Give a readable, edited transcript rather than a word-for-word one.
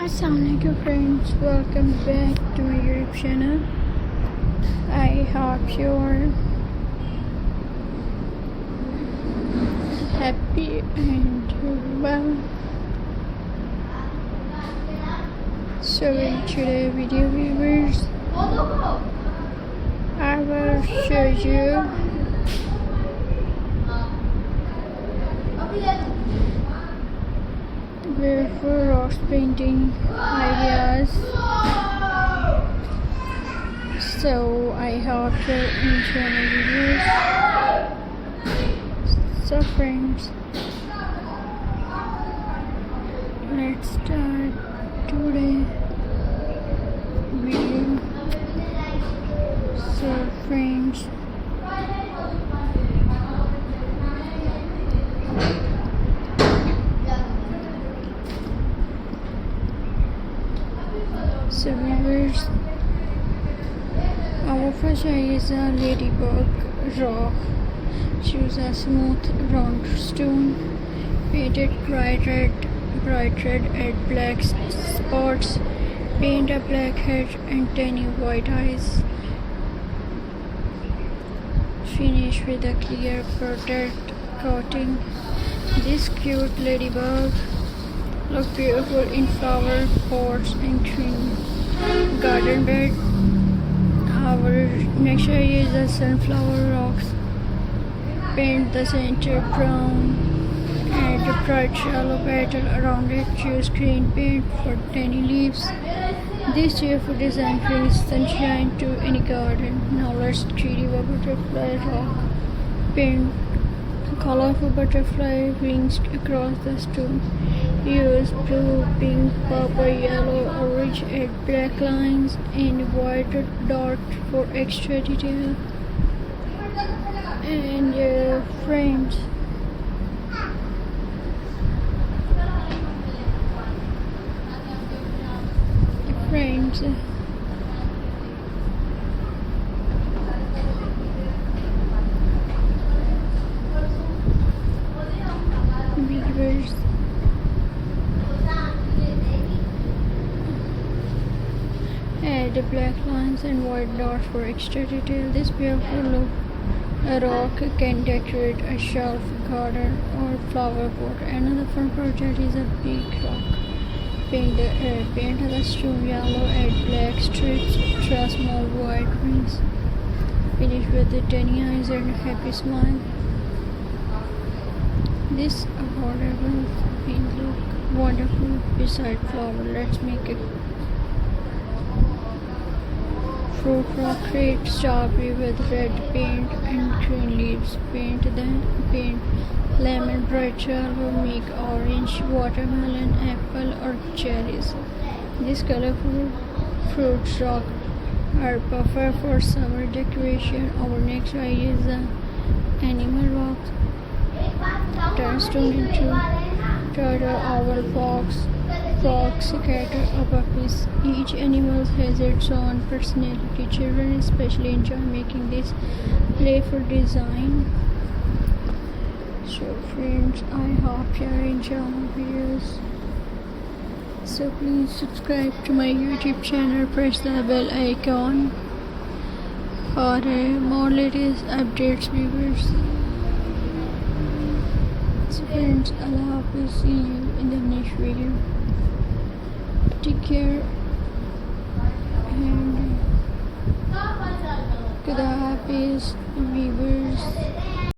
Assalamualaikum friends, welcome back to my YouTube channel. I hope you're happy and well. So in today's video viewers, I will show you beautiful rocks painting ideas. So I hope you enjoy my videos. So friends, let's start today video. So friends, so viewers, our first eye is a ladybug rock. Choose a smooth round stone, painted bright red and black spots. Paint a black head and tiny white eyes. Finish with a clear protect coating. This cute ladybug look beautiful in flower pots and green garden bed. Our next area is the sunflower rocks. Paint the center brown and a bright yellow petal around it. Choose green paint for tiny leaves. This cheerful design brings sunshine to any garden. Now let's create a butterfly rock. Paint colorful butterfly wings across the stone. Use blue, pink, purple, yellow, orange and black lines and white dot for extra detail. And frames. Frames. Weavers. Add the black lines and white dots for extra detail. This beautiful look a rock can decorate a shelf, garden or flower pot. Another fun project is a big rock. Paint the stone yellow, add black strips, draw small white rings. Finish with the tiny eyes and a happy smile. This affordable paint look wonderful beside flower. Let's make it fruit rock. Create strawberry with red paint and green leaves. Paint lemon, bright yellow. Make orange, watermelon, apple or cherries. These colorful fruit rock are perfect for summer decoration. Our next idea is the animal rock. Turn stone into turtle, owl, fox, cat or puppies. Each animal has its own personality. Children especially enjoy making this playful design. So friends, I hope you enjoy my videos. So please subscribe to my YouTube channel, press the bell icon for more latest updates viewers. So friends, Allah Hafiz, see you in the next video. Take care and Khuda Hafiz viewers.